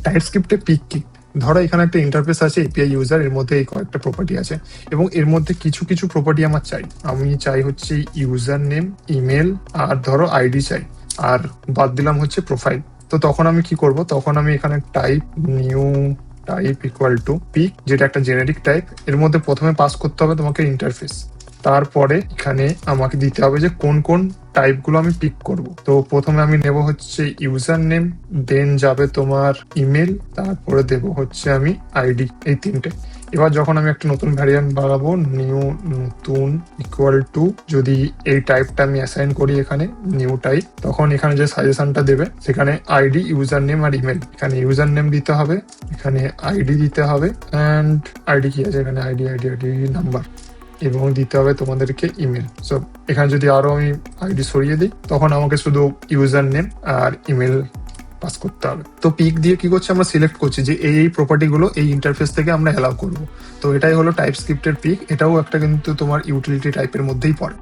টাইপস্ক্রিপ্টে pick কি? ধরো এখানে একটা ইন্টারফেস আছে এপিআই ইউজার, এর মধ্যে এই কয়েকটা প্রপার্টি আছে এবং এর মধ্যে কিছু কিছু প্রপার্টি আমার চাই। আমি চাই হচ্ছে ইউজার নেম, ইমেল আর ধরো আইডি চাই, আর বাদ দিলাম হচ্ছে প্রোফাইল। তো তখন আমি কি করব, তখন আমি এখানে type new type equal to pick, যেটা একটা জেনেরিক টাইপ। এর মধ্যে প্রথমে পাস করতে হবে তোমাকে ইন্টারফেস, তারপরে এখানে আমাকে দিতে হবে যে কোন কোন টাইপ গুলো আমি পিক করব। তো প্রথমে আমি নেব হচ্ছে ইউজার নেম, দেন যাবে তোমার ইমেল, তারপরে দেব হচ্ছে আমি আইডি, এই তিনটে। এবার যখন আমি একটা নতুন ভ্যারিয়েন্ট বাড়াবো, নিউ নতুন ইকুয়াল টু, যদি এই টাইপটা আমি অ্যাসাইন করি এখানে নিউ টাইপ, তখন এখানে যে সাজেশনটা দেবে সেখানে আইডি, ইউজার নেম আর ইমেল। এখানে ইউজার নেম দিতে হবে, এখানে আইডি দিতে হবে, অ্যান্ড আইডি কি আছে এখানে, আইডি আইডি আইডি নাম্বার, এবং দিতে হবে তোমাদেরকে ইমেল। সো এখানে যদি আরো আমি আইডি সরিয়ে দিই, তখন আমাকে শুধু ইউজার নেম আর ইমেল পাস করতে হবে। তো পিক দিয়ে কি করছে, আমরা সিলেক্ট করছি যে এই প্রপার্টি গুলো এই ইন্টারফেস থেকে আমরা অ্যালাউ করবো। তো এটাই হলো টাইপস্ক্রিপ্টের পিক। এটাও একটা কিন্তু তোমার ইউটিলিটি টাইপের মধ্যেই পড়ে।